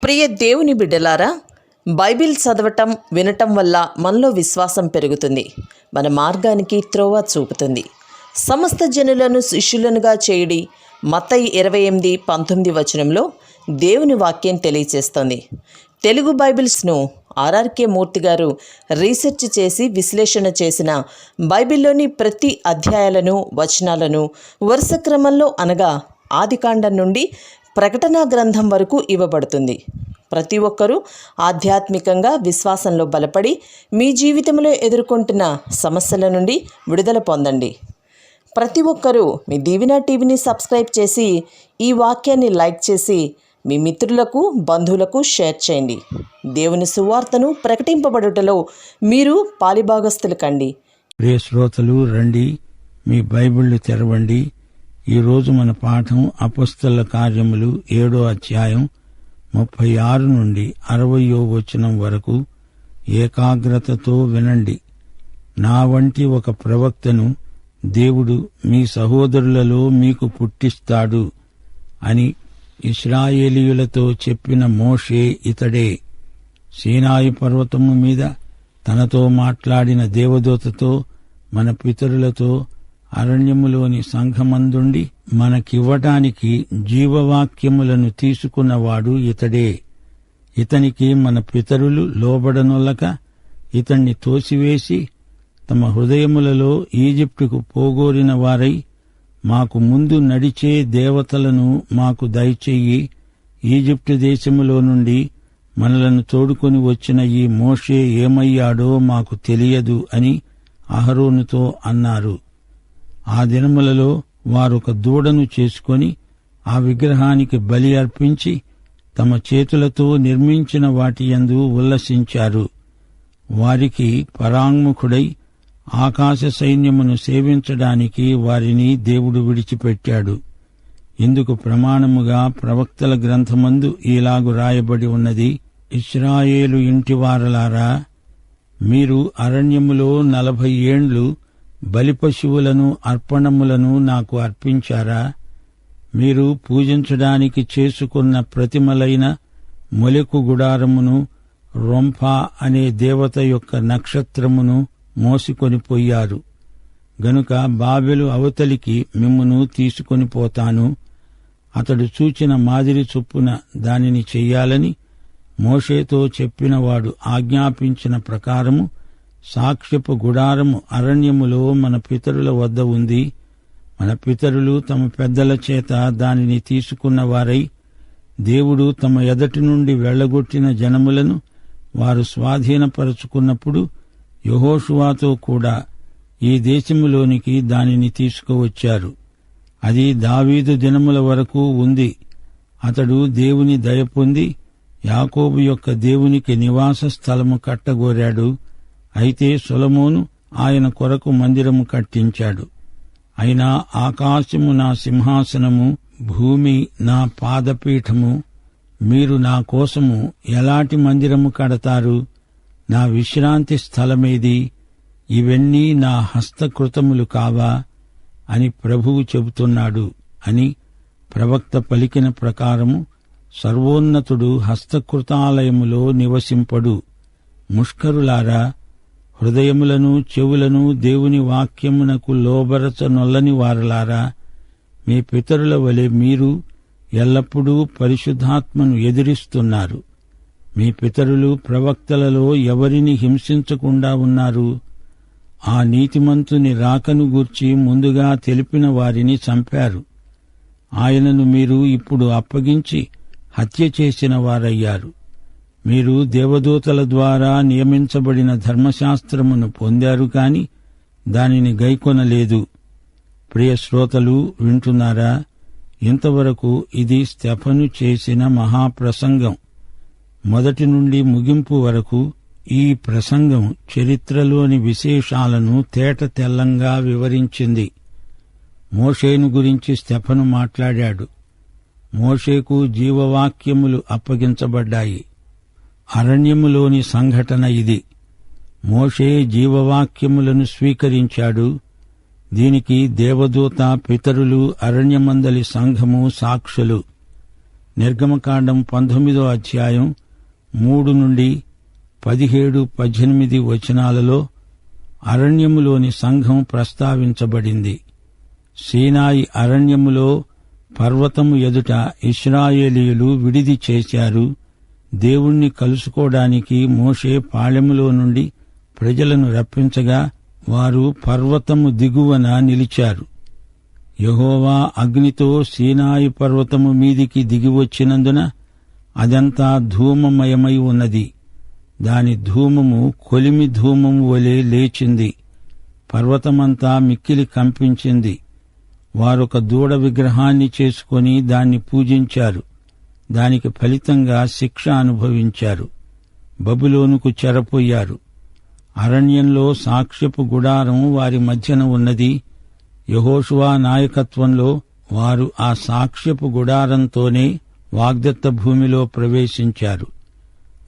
ప్రియ దేవుని బిడ్డలారా, బైబిల్ చదవటం వినటం వల్ల మనలో విశ్వాసం పెరుగుతుంది. మన మార్గానికి త్రోవ చూపుతుంది. సమస్త జనులను శిష్యులనుగా చేయుడి మత్తయి 28:19 వచనంలో దేవుని వాక్యం తెలియచేస్తోంది. తెలుగు బైబిల్స్ను ఆర్ఆర్కే మూర్తి గారు రీసెర్చ్ చేసి విశ్లేషణ చేసిన బైబిల్లోని ప్రతి అధ్యాయాలను వచనాలను వరుస క్రమంలో అనగా ఆదికాండం నుండి ప్రకటనా గ్రంథం వరకు ఇవ్వబడుతుంది. ప్రతి ఒక్కరూ ఆధ్యాత్మికంగా విశ్వాసంలో బలపడి మీ జీవితంలో ఎదుర్కొంటున్న సమస్యల నుండి విడుదల పొందండి. ప్రతి ఒక్కరూ మీ దీవెన టీవీని సబ్స్క్రైబ్ చేసి ఈ వాక్యాన్ని లైక్ చేసి మీ మిత్రులకు బంధువులకు షేర్ చేయండి. దేవుని సువార్తను ప్రకటింపబడుటలో మీరు పాలిభాగస్తులు కండి. ప్రియ శ్రోతలు, రండి, మీ బైబిళ్లు తెరవండి. ఈరోజు మన పాఠం అపొస్తలుల కార్యములు 7వ అధ్యాయం 36 నుండి 60వ వచనం వరకు. ఏకాగ్రతతో వినండి. నా వంటి ఒక ప్రవక్తను దేవుడు మీ సహోదరులలో మీకు పుట్టిస్తాడు అని ఇశ్రాయేలీయులతో చెప్పిన మోషే ఇతడే. సీనాయి పర్వతము మీద తనతో మాట్లాడిన దేవదూతతో మన పితరులతో అరణ్యములోని సంఘమందుండి మనకివ్వటానికి జీవవాక్యములను తీసుకున్నవాడు ఇతడే. ఇతనికి మన పితరులు లోబడనొల్లక ఇతణ్ణి తోసివేసి తమ హృదయములలో ఈజిప్టుకు పోగోరిన వారై మాకు ముందు నడిచే దేవతలను మాకు దయచెయ్యి. ఈజిప్టు దేశములో నుండి మనలను తోడుకొని వచ్చిన ఈ మోషే ఏమయ్యాడో మాకు తెలియదు అని అహరోనుతో అన్నారు. ఆ దినములలో వారొక దూడను చేసుకొని ఆ విగ్రహానికి బలి అర్పించి తమ చేతులతో నిర్మించిన వాటియందు ఉల్లసించారు. వారికి పరాంగుఖుడై ఆకాశ సైన్యమును సేవించడానికి వారిని దేవుడు విడిచిపెట్టాడు. ఇందుకు ప్రమాణముగా ప్రవక్తల గ్రంథమందు ఈలాగు రాయబడి ఉన్నది: ఇశ్రాయేలు ఇంటివారలారా, మీరు అరణ్యములో 40 ఏండ్లు బలిపశువులను అర్పణములను నాకు అర్పించారా? మీరు పూజించడానికి చేసుకున్న ప్రతిమలైన మొలెకు గుడారమును, రొంఫా అనే దేవత యొక్క నక్షత్రమును మోసికొనిపోయారు. గనుక బాబెలు అవతలికి మిమ్మును తీసుకొనిపోతాను. అతడు చూచిన మాదిరి చొప్పున దానిని చెయ్యాలని మోషేతో చెప్పినవాడు ఆజ్ఞాపించిన ప్రకారము సాక్ష్యపు గుడారము అరణ్యములో మన పితరుల వద్ద ఉంది. మన పితరులు తమ పెద్దల చేత దానిని తీసుకున్నవారై దేవుడు తమ ఎదటి నుండి వెళ్లగొట్టిన జనములను వారు స్వాధీనపరచుకున్నప్పుడు యెహోషువతో కూడా ఈ దేశములోనికి దానిని తీసుకువచ్చారు. అది దావీదు దినముల వరకు ఉంది. అతడు దేవుని దయ పొంది యాకోబు యొక్క దేవునికి నివాస స్థలము కట్టగోరాడు. అయితే సొలొమోను ఆయన కొరకు మందిరము కట్టించాడు. అయినా ఆకాశము నా సింహాసనము, భూమి నా పాదపీఠము. మీరు నా కోసము ఎలాంటి మందిరము కడతారు? నా విశ్రాంతి స్థలమేది? ఇవన్నీ నా హస్తకృతములు కావా అని ప్రభువు చెబుతున్నాడు అని ప్రవక్త పలికిన ప్రకారము సర్వోన్నతుడు హస్తకృతాలయములో నివసింపడు. ముష్కరులారా, హృదయములను చెవులను దేవుని వాక్యమునకు లోబరచనొల్లని వారలారా, మీ పితరుల వలె మీరు ఎల్లప్పుడూ పరిశుద్ధాత్మను ఎదిరిస్తున్నారు. మీ పితరులు ప్రవక్తలలో ఎవరిని హింసించకుండా ఉన్నారు? ఆ నీతిమంతుని రాకను గూర్చి ముందుగా తెలిపిన వారిని చంపారు. ఆయనను మీరు ఇప్పుడు అప్పగించి హత్య చేసిన వారయ్యారు. మీరు దేవదూతల ద్వారా నియమించబడిన ధర్మశాస్త్రమును పొందారు కాని దానిని గైకొనలేదు. ప్రియ శ్రోతలు, వింటున్నారా? ఇంతవరకు ఇది స్తెఫను చేసిన మహాప్రసంగం. మొదటి నుండి ముగింపు వరకు ఈ ప్రసంగం చరిత్రలోని విశేషాలను తేట తెల్లంగా వివరించింది. మోషేను గురించి స్తెఫను మాట్లాడాడు. మోషేకు జీవవాక్యములు అప్పగించబడ్డాయి. అరణ్యములోని సంఘటన ఇది. మోషే జీవవాక్యములను స్వీకరించాడు. దీనికి దేవదూత, పితరులు, అరణ్యమందలి సంఘము సాక్షులు. నిర్గమకాండం 19వ అధ్యాయం 3 నుండి 17, 18 వచనాలలో అరణ్యములోని సంఘం ప్రస్తావించబడింది. సీనాయి అరణ్యములో పర్వతము ఎదుట ఇశ్రాయేలీయులు విడిది చేశారు. దేవుణ్ణి కలుసుకోవడానికి మోషే పాళెములో నుండి ప్రజలను రప్పించగా వారు పర్వతము దిగువన నిలిచారు. యెహోవా అగ్నితో సీనాయి పర్వతము మీదికి దిగివచ్చినందున అదంతా ధూమమయమై ఉన్నది. దాని ధూమము కొలిమి ధూమము వలె లేచింది. పర్వతమంతా మిక్కిలి కంపించింది. వారొక దూడ విగ్రహాన్ని చేసుకొని దాన్ని పూజించారు. దానికి ఫలితంగా శిక్ష అనుభవించారు. బబులోనుకు చెరపోయారు. అరణ్యంలో సాక్ష్యపు గుడారం వారి మధ్యన ఉన్నది. యెహోషువ నాయకత్వంలో వారు ఆ సాక్ష్యపు గుడారంతోనే వాగ్దత్త భూమిలో ప్రవేశించారు.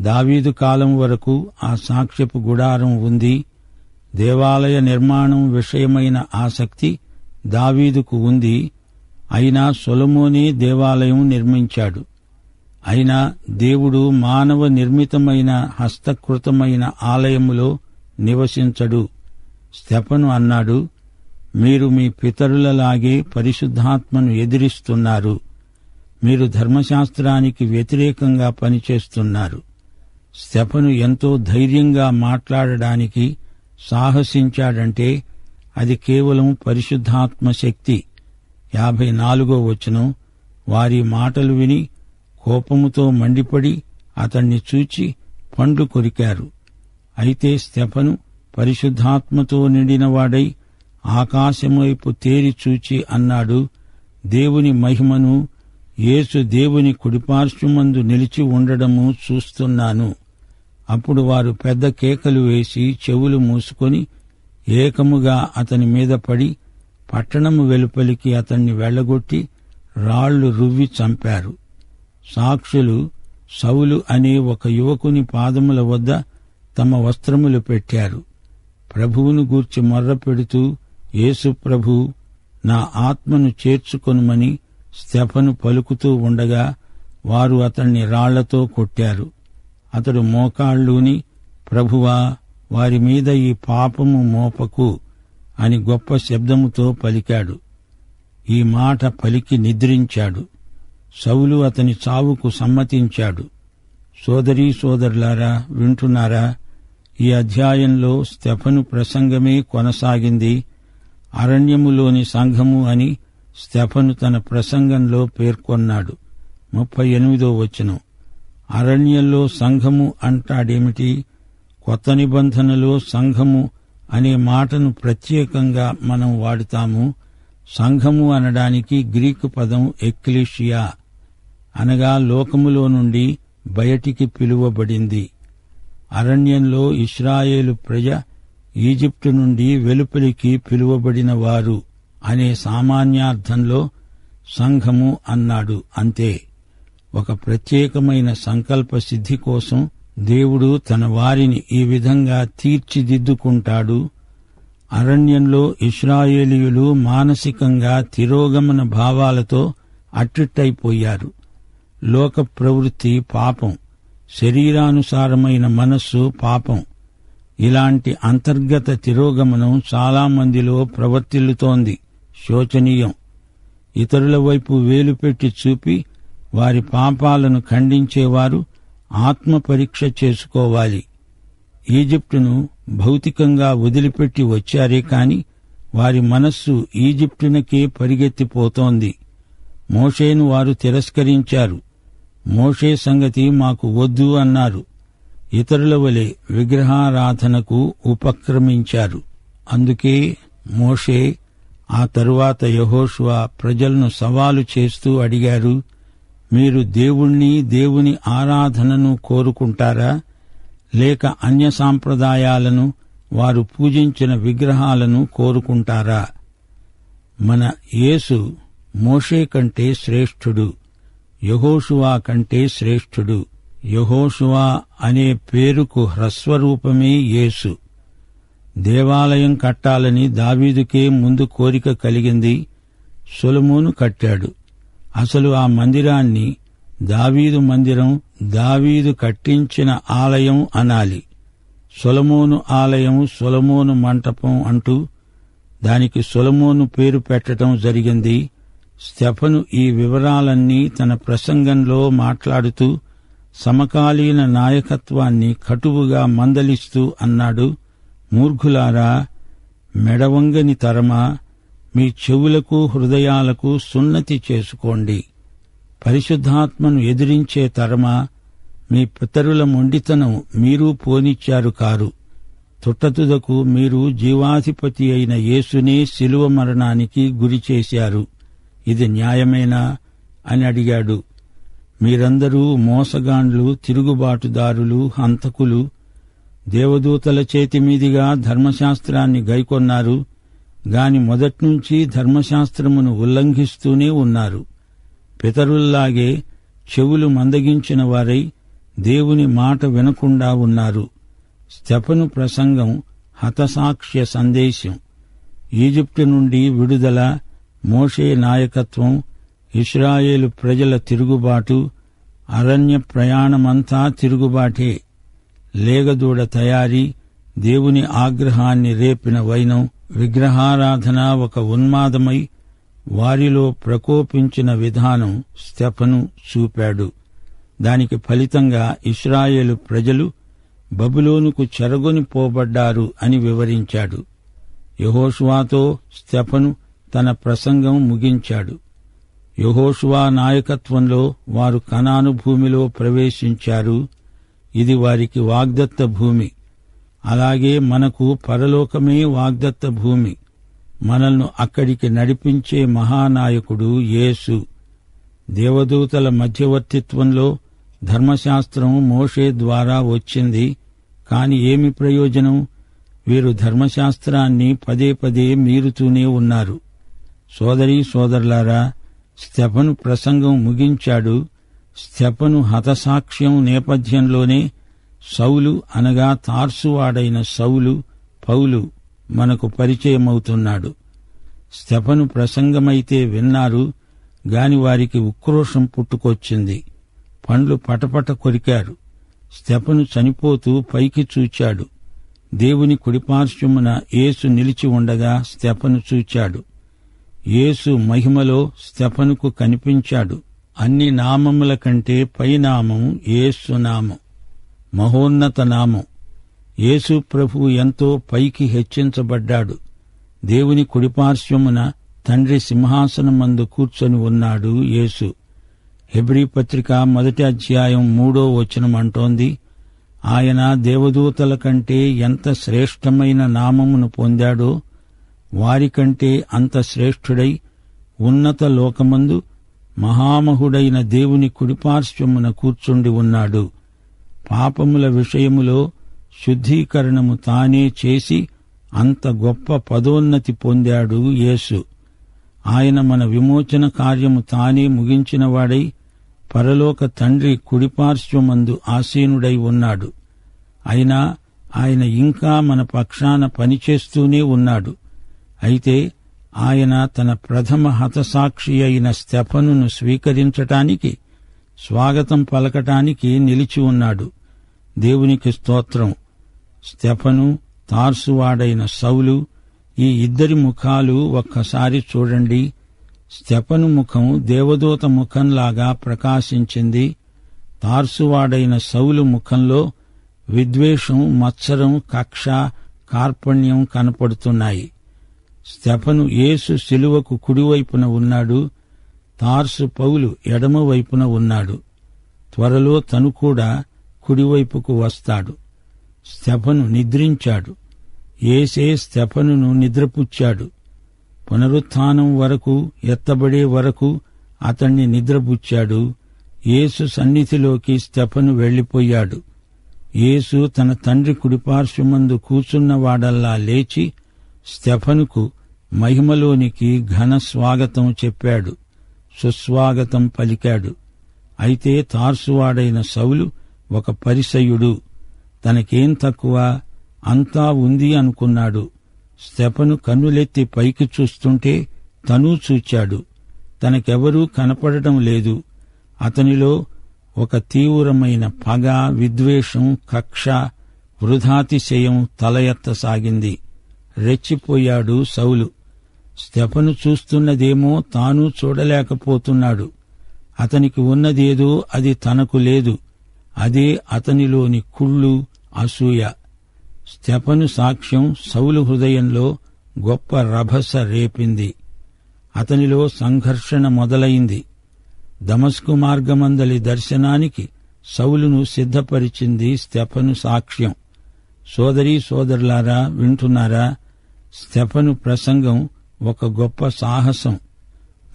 దావీదు కాలం వరకు ఆ సాక్ష్యపు గుడారం ఉంది. దేవాలయ నిర్మాణం విషయమైన ఆసక్తి దావీదుకు ఉంది. అయినా సొలొమోనే దేవాలయం నిర్మించాడు. అయినా దేవుడు మానవ నిర్మితమైన హస్తకృతమైన ఆలయములో నివసించడు. స్తెఫను అన్నాడు, మీరు మీ పితరులలాగే పరిశుద్ధాత్మను ఎదిరిస్తున్నారు. మీరు ధర్మశాస్త్రానికి వ్యతిరేకంగా పనిచేస్తున్నారు. స్తెఫను ఎంతో ధైర్యంగా మాట్లాడడానికి సాహసించాడంటే అది కేవలం పరిశుద్ధాత్మ శక్తి. 54వ వచనం, వారి మాటలు విని కోపముతో మండిపడి అతణ్ణి చూచి పండ్లు కొరికారు. అయితే స్తెఫను పరిశుద్ధాత్మతో నిండినవాడై ఆకాశం వైపు తేరి చూచి అన్నాడు, దేవుని మహిమను, యేసు దేవుని కుడిపార్శ్వమందు నిలిచి ఉండడము చూస్తున్నాను. అప్పుడు వారు పెద్ద కేకలు వేసి చెవులు మూసుకొని ఏకముగా అతని మీద పడి పట్టణము వెలుపలికి అతన్ని వెళ్లగొట్టి రాళ్లు రువ్వి చంపారు. సాక్షులు సౌలు అనే ఒక యువకుని పాదముల వద్ద తమ వస్త్రములు పెట్టారు. ప్రభువును గూర్చి మొర్రపెడుతూ, యేసు ప్రభూ, నా ఆత్మను చేర్చుకొనుమని స్తెఫను పలుకుతూ ఉండగా వారు అతణ్ణి రాళ్లతో కొట్టారు. అతడు మోకాళ్ళూని, ప్రభువా, వారి మీద ఈ పాపము మోపకు అని గొప్ప శబ్దముతో పలికాడు. ఈ మాట పలికి నిద్రించాడు. సౌలు అతని చావుకు సమ్మతించాడు. సోదరీ సోదరులారా, వింటున్నారా? ఈ అధ్యాయంలో స్తెఫను ప్రసంగమే కొనసాగింది. అరణ్యములోని సంఘము అని స్తెఫను తన ప్రసంగంలో పేర్కొన్నాడు. 38వ వచనం, అరణ్యంలో సంఘము అంటాడేమిటి? కొత్త నిబంధనలో సంఘము అనే మాటను ప్రత్యేకంగా మనం వాడుతాము. సంఘము అనడానికి గ్రీకు పదం ఎక్లీషియా, అనగా లోకములో నుండి బయటికి పిలువబడింది. అరణ్యంలో ఇశ్రాయేలు ప్రజ ఈజిప్టు నుండి వెలుపలికి పిలువబడిన వారు అనే సామాన్యార్థంలో సంఘము అన్నాడు. అంతే. ఒక ప్రత్యేకమైన సంకల్ప సిద్ధి కోసం దేవుడు తన వారిని ఈ విధంగా తీర్చిదిద్దుకుంటాడు. అరణ్యంలో ఇశ్రాయేలీయులు మానసికంగా తిరోగమన భావాలతో అట్టిట్టయిపోయారు. లోక ప్రవృత్తి పాపం, శరీరానుసారమైన మనస్సు పాపం. ఇలాంటి అంతర్గత తిరోగమనం చాలామందిలో ప్రవర్తిల్లుతోంది. శోచనీయం. ఇతరుల వైపు వేలు పెట్టి చూపి వారి పాపాలను ఖండించేవారు ఆత్మ పరీక్ష చేసుకోవాలి. ఈజిప్టును భౌతికంగా వదిలిపెట్టి వచ్చారే కాని వారి మనస్సు ఈజిప్టునకే పరిగెత్తిపోతోంది. మోషేను వారు తిరస్కరించారు. మోషే సంగతి మాకు వద్దు అన్నారు. ఇతరుల వలె విగ్రహారాధనకు ఉపక్రమించారు. అందుకే మోషే, ఆ తరువాత యెహోషువ ప్రజలను సవాలు చేస్తూ అడిగారు, మీరు దేవుణ్ణి, దేవుని ఆరాధనను కోరుకుంటారా, లేక అన్య సాంప్రదాయాలను, వారు పూజించిన విగ్రహాలను కోరుకుంటారా? మన యేసు మోషే కంటే శ్రేష్ఠుడు, యెహోషువ కంటే శ్రేష్ఠుడు. యెహోషువ అనే పేరుకు హ్రస్వరూపమే యేసు. దేవాలయం కట్టాలని దావీదుకే ముందు కోరిక కలిగింది. సొలొమోను కట్టాడు. అసలు ఆ మందిరాన్ని దావీదు మందిరం దావీదు కట్టించిన ఆలయం అనాలి. సొలొమోను ఆలయం, సొలొమోను మంటపం అంటూ దానికి సొలొమోను పేరు పెట్టడం జరిగింది. స్టెఫను ఈ వివరాలన్నీ తన ప్రసంగంలో మాట్లాడుతూ సమకాలీన నాయకత్వాన్ని కటువుగా మందలిస్తూ అన్నాడు, మూర్ఖులారా, మెడవంగని తరమా, మీ చెవులకు హృదయాలకు సున్నతి చేసుకోండి. పరిశుద్ధాత్మను ఎదిరించే తరమా, మీ పితరుల మొండితనం మీరు పోనిచ్చారు కారు. తుట్టతుదకు మీరు జీవాధిపతి అయిన యేసునే శిలువ మరణానికి గురిచేశారు. ఇది న్యాయమేనా అని అడిగాడు. మీరందరూ మోసగాండ్లు, తిరుగుబాటుదారులు, హంతకులు. దేవదూతల చేతిమీదిగా ధర్మశాస్త్రాన్ని గైకొన్నారు గాని మొదట్నుంచి ధర్మశాస్త్రమును ఉల్లంఘిస్తూనే ఉన్నారు. పితరుల్లాగే చెవులు మందగించిన వారై దేవుని మాట వినకుండా ఉన్నారు. స్టెఫను ప్రసంగం హతసాక్ష్య సందేశం. ఈజిప్టు నుండి విడుదల, మోషే నాయకత్వం, ఇశ్రాయేలు ప్రజల తిరుగుబాటు, అరణ్య ప్రయాణమంతా తిరుగుబాటే. లేగదూడ తయారీ, దేవుని ఆగ్రహాన్ని రేపిన వైనం, విగ్రహారాధన ఒక ఉన్మాదమై వారిలో ప్రకోపించిన విధానం స్టెఫను చూపాడు. దానికి ఫలితంగా ఇశ్రాయేలు ప్రజలు బబులోనుకు చెరగొని పోబడ్డారు అని వివరించాడు. యెహోషువతో స్టెఫను తన ప్రసంగం ముగించాడు. యెహోషువ నాయకత్వంలో వారు కనాను భూమిలో ప్రవేశించారు. ఇది వారికి వాగ్దత్త భూమి. అలాగే మనకు పరలోకమే వాగ్దత్త భూమి. మనల్ని అక్కడికి నడిపించే మహానాయకుడు యేసు. దేవదూతల మధ్యవర్తిత్వంలో ధర్మశాస్త్రం మోషే ద్వారా వచ్చింది. కాని ఏమి ప్రయోజనం? వీరు ధర్మశాస్త్రాన్ని పదే పదే మీరుతూనే ఉన్నారు. సోదరీ సోదరులారా, స్టెఫను ప్రసంగం ముగించాడు. స్టెఫను హతసాక్ష్యం నేపథ్యంలోనే సౌలు అనగా తార్సువాడైన సౌలు, పౌలు మనకు పరిచయమవుతున్నాడు. స్టెఫను ప్రసంగమైతే విన్నారు గాని వారికి ఉక్రోషం పుట్టుకొచ్చింది. పండ్లు పటపట కొరికారు. స్టెఫను చనిపోతూ పైకి చూచాడు. దేవుని కుడిపార్శ్వమున యేసు నిలిచి ఉండగా స్టెఫను చూచాడు. యేసు మహిమలో స్టెఫనుకు కనిపించాడు. అన్ని నామముల కంటే పైనామం యేసు నామం, మహోన్నత నామం. యేసు ప్రభువు ఎంతో పైకి హెచ్చించబడ్డాడు. దేవుని కుడిపార్శ్వమున తండ్రి సింహాసనమందు కూర్చొని ఉన్నాడు యేసు. హెబ్రీ పత్రిక 1వ అధ్యాయం 3వ వచనం అంటోంది, ఆయన దేవదూతల కంటే ఎంత శ్రేష్టమైన నామమును పొందాడో వారికంటే అంత శ్రేష్ఠుడై ఉన్నత లోకమందు మహామహుడైన దేవుని కుడిపార్శ్వమున కూర్చుండి ఉన్నాడు. పాపముల విషయములో శుద్ధీకరణము తానే చేసి అంత గొప్ప పదోన్నతి పొందాడు యేసు. ఆయన మన విమోచన కార్యము తానే ముగించినవాడై పరలోక తండ్రి కుడిపార్శ్వమందు ఆసీనుడై ఉన్నాడు. అయినా ఆయన ఇంకా మన పక్షాన పనిచేస్తూనే ఉన్నాడు. అయితే ఆయన తన ప్రథమ హతసాక్షి అయిన స్టెఫనును స్వీకరించటానికి, స్వాగతం పలకటానికి నిలిచి ఉన్నాడు. దేవునికి స్తోత్రం. స్టెఫను, తార్సువాడైన సౌలు, ఈ ఇద్దరి ముఖాలు ఒక్కసారి చూడండి. స్టెఫను ముఖం దేవదూత ముఖంలాగా ప్రకాశించింది. తార్సువాడైన సౌలు ముఖంలో విద్వేషం, మత్సరం, కక్ష, కార్పణ్యం కనపడుతున్నాయి. స్టెఫను యేసు శిలువకు కుడివైపున ఉన్నాడు. తార్సు పౌలు ఎడమవైపున ఉన్నాడు. త్వరలో తను కూడా కుడివైపుకు వస్తాడు. స్టెఫను నిద్రించాడు. యేసే స్టెఫనును నిద్రపుచ్చాడు. పునరుత్థానం వరకు, ఎత్తబడే వరకు అతణ్ణి నిద్రపుచ్చాడు. యేసు సన్నిధిలోకి స్టెఫను వెళ్లిపోయాడు. యేసు తన తండ్రి కుడిపార్శ్వమందు కూర్చున్నవాడల్లా లేచి స్టెఫనుకు మహిమలోనికి ఘన స్వాగతం చెప్పాడు, సుస్వాగతం పలికాడు. అయితే తార్సువాడైన సౌలు ఒక పరిసయ్యుడు. తనకేం తక్కువ, అంతా ఉంది అనుకున్నాడు. స్టెఫను కన్నులెత్తి పైకి చూస్తుంటే తనూ చూచాడు. తనకెవరూ కనపడటం లేదు. అతనిలో ఒక తీవ్రమైన పగ, విద్వేషం, కక్ష, వృథాతిశయం తల ఎత్తసాగింది. రెచ్చిపోయాడు సౌలు. స్తెఫను చూస్తున్నదేమో తాను చూడలేకపోతున్నాడు. అతనికి ఉన్నదేదో అది తనకు లేదు. అదే అతనిలోని కుళ్ళు, అసూయ. స్తెఫను సాక్ష్యం సౌలు హృదయంలో గొప్ప రభస రేపింది. అతనిలో సంఘర్షణ మొదలైంది. దమస్కు మార్గమందలి దర్శనానికి సౌలును సిద్ధపరిచింది స్తెఫను సాక్ష్యం. సోదరీ సోదరులారా, వింటున్నారా? స్తెఫను ప్రసంగం ఒక గొప్ప సాహసం.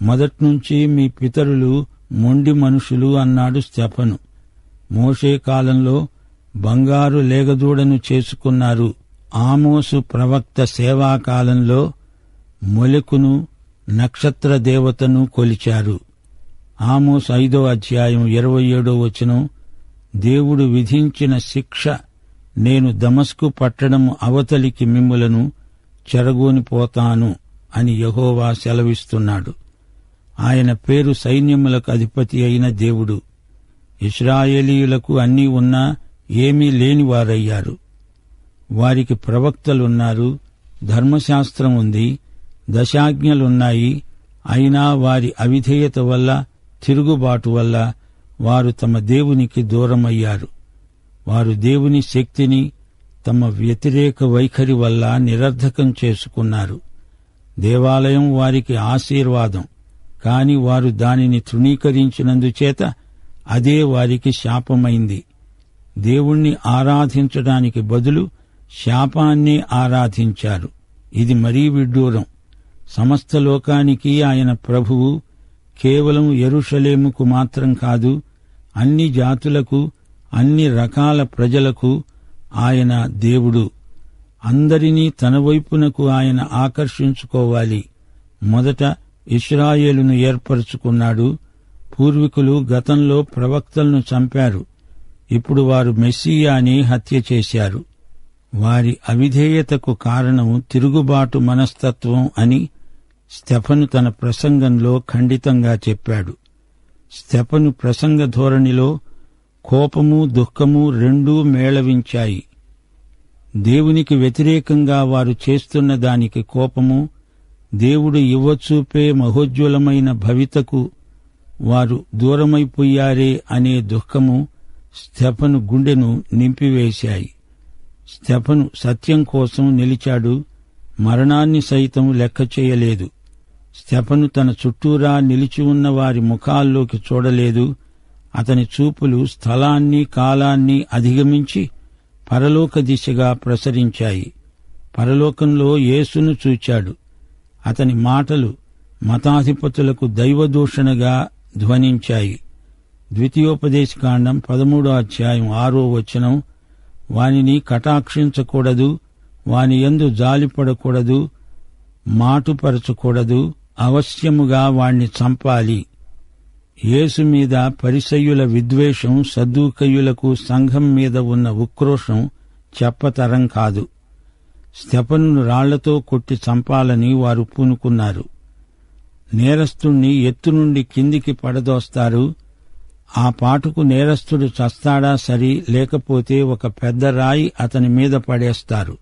మొదట్నుంచి మీ పితరులు మొండి మనుషులు అన్నాడు స్తెఫను. మోషే కాలంలో బంగారు లేగదూడను చేసుకున్నారు. ఆమోసు ప్రవక్త సేవాకాలంలో మొలెకును నక్షత్ర దేవతను కొలిచారు. ఆమోసు 5వ అధ్యాయం 27వ వచనం, దేవుడు విధించిన శిక్ష, నేను దమస్కు పట్టణము అవతలికి మిమ్ములను చెరగోనిపోతాను అని యెహోవా సెలవిస్తున్నాడు. ఆయన పేరు సైన్యములకు అధిపతి అయిన దేవుడు. ఇశ్రాయేలీయులకు అన్నీ ఉన్నా ఏమీ లేనివారయ్యారు. వారికి ప్రవక్తలున్నారు, ధర్మశాస్త్రం ఉంది, దశాజ్ఞలున్నాయి. అయినా వారి అవిధేయత వల్ల, తిరుగుబాటు వల్ల వారు తమ దేవునికి దూరమయ్యారు. వారు దేవుని శక్తిని తమ వ్యతిరేక వైఖరి వల్ల నిరర్ధకం చేసుకున్నారు. దేవాలయం వారికి ఆశీర్వాదం, కాని వారు దానిని తృణీకరించినందుచేత అదే వారికి శాపమైంది. దేవుణ్ణి ఆరాధించడానికి బదులు శాపాన్నే ఆరాధించారు. ఇది మరీ విడ్డూరం. సమస్త లోకానికి ఆయన ప్రభువు. కేవలం యెరూషలేముకు మాత్రం కాదు, అన్ని జాతులకు, అన్ని రకాల ప్రజలకు ఆయన దేవుడు. అందరినీ తన వైపునకు ఆయన ఆకర్షించుకోవాలి. మొదట ఇశ్రాయేలును ఏర్పరచుకున్నాడు. పూర్వీకులు గతంలో ప్రవక్తలను చంపారు. ఇప్పుడు వారు మెస్సీయాని హత్య చేశారు. వారి అవిధేయతకు కారణం తిరుగుబాటు మనస్తత్వం అని స్తెఫను తన ప్రసంగంలో ఖండితంగా చెప్పాడు. స్తెఫను ప్రసంగ ధోరణిలో కోపము, దుఃఖము రెండూ మేళవించాయి. దేవునికి వ్యతిరేకంగా వారు చేస్తున్న దానికి కోపము, దేవుడు ఇవ్వచూపే మహోజ్వలమైన భవితకు వారు దూరమైపోయారే అనే దుఃఖము స్తెఫను గుండెను నింపివేశాయి. స్తెఫను సత్యం కోసం నిలిచాడు. మరణాన్ని సైతం లెక్క చేయలేదు. స్తెఫను తన చుట్టూరా నిలిచి ఉన్న వారి ముఖాల్లోకి చూడలేదు. అతని చూపులు స్థలాన్ని, కాలాన్ని అధిగమించి పరలోక దిశగా ప్రసరించాయి. పరలోకంలో యేసును చూచాడు. అతని మాటలు మతాధిపతులకు దైవదూషణగా ధ్వనించాయి. ద్వితీయోపదేశకాండం 13వ అధ్యాయం 6వ వచనం, వానిని కటాక్షించకూడదు, వాని యందు జాలిపడకూడదు, మాటుపరచకూడదు, అవశ్యముగా వాణ్ణి చంపాలి. యేసు మీద పరిసయ్యుల విద్వేషం, సద్దూకయ్యులకు సంఘం మీద ఉన్న ఉక్రోషం చెప్పతరం కాదు. స్తెఫనును రాళ్లతో కొట్టి చంపాలని వారు పూనుకున్నారు. నేరస్తుణ్ణి ఎత్తు నుండి కిందికి పడదోస్తారు. ఆ పాటుకు నేరస్తుడు చస్తాడా సరి, లేకపోతే ఒక పెద్ద రాయి అతని మీద పడేస్తారు.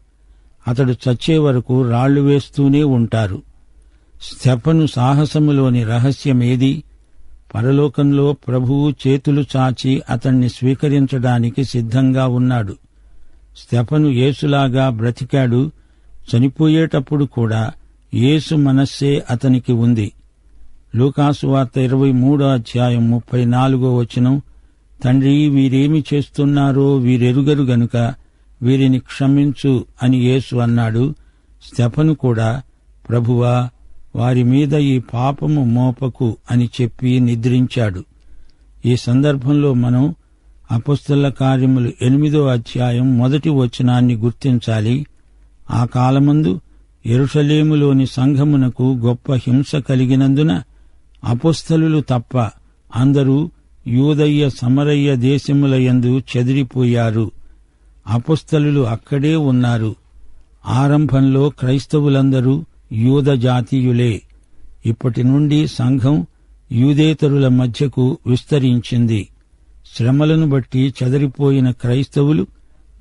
అతడు చచ్చే వరకు రాళ్లు వేస్తూనే ఉంటారు. స్తెఫను సాహసములోని రహస్యమేది? పరలోకంలో ప్రభువు చేతులు చాచి అతణ్ణి స్వీకరించడానికి సిద్ధంగా ఉన్నాడు. స్తెఫను యేసులాగా బ్రతికాడు. చనిపోయేటప్పుడు కూడా యేసు మనస్సే అతనికి ఉంది. లూకాసు వార్త 23వ అధ్యాయం 34వ వచనం, తండ్రి, వీరేమి చేస్తున్నారో వీరెరుగరు గనుక వీరిని క్షమించు అని యేసు అన్నాడు. స్తెఫను కూడా, ప్రభువా, వారి మీద ఈ పాపము మోపకు అని చెప్పి నిద్రించాడు. ఈ సందర్భంలో మనం అపొస్తలుల కార్యములు 8వ అధ్యాయం 1వ వచనాన్ని గుర్తించాలి. ఆ కాలమందు యెరూషలేములోని సంఘమునకు గొప్ప హింస కలిగినందున అపొస్తలులు తప్ప అందరూ యూదయ్య, సమరయ్య దేశములయందు చెదిరిపోయారు. అపొస్తలులు అక్కడే ఉన్నారు. ఆరంభంలో క్రైస్తవులందరూ యూద జాతీయులే. ఇప్పటి నుండి సంఘం యూదేతరుల మధ్యకు విస్తరించింది. శ్రమలను బట్టి చెదరిపోయిన క్రైస్తవులు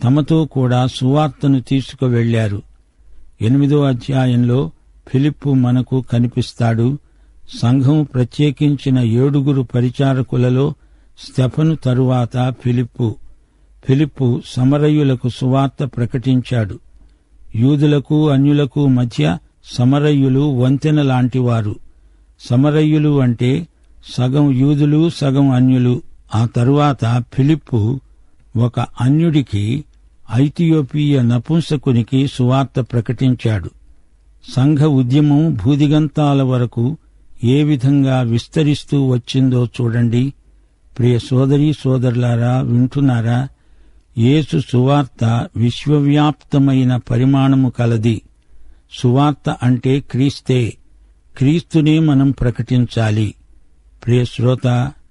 తమతో కూడా సువార్తను తీసుకువెళ్లారు. 8వ అధ్యాయంలో ఫిలిప్పు మనకు కనిపిస్తాడు. సంఘం ప్రత్యేకించిన 7 పరిచారకులలో స్తెఫను తరువాత ఫిలిప్పు సమరయులకు సువార్త ప్రకటించాడు. యూదులకు అన్యులకు మధ్య సమరయులు వంతెన లాంటివారు. సమరయులు అంటే సగం యూదులు సగం అన్యులు. ఆ తరువాత ఫిలిప్పు ఒక అన్యుడికి, ఐథియోపియ నపుంసకునికి సువార్త ప్రకటించాడు. సంఘ ఉద్యమం భూదిగంతాల వరకు ఏ విధంగా విస్తరిస్తూ వచ్చిందో చూడండి. ప్రియ సోదరీ సోదరులారా, వింటున్నారా? యేసు సువార్త విశ్వవ్యాప్తమైన పరిమాణము కలది. సువార్త అంటే క్రీస్తే. క్రీస్తునే మనం ప్రకటించాలి. ప్రియ శ్రోత,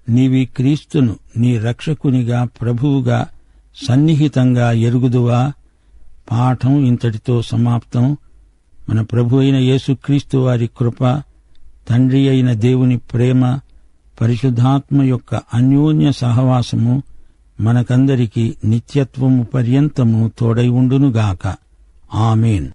నీవి క్రీస్తును నీ రక్షకునిగా, ప్రభువుగా సన్నిహితంగా ఎరుగుదువా? పాఠం ఇంతటితో సమాప్తం. మన ప్రభు అయిన యేసుక్రీస్తు వారి కృప, తండ్రి అయిన దేవుని ప్రేమ, పరిశుద్ధాత్మ యొక్క అన్యోన్య సహవాసము మనకందరికీ నిత్యత్వము పర్యంతము తోడై ఉండునుగాక. ఆమేన్.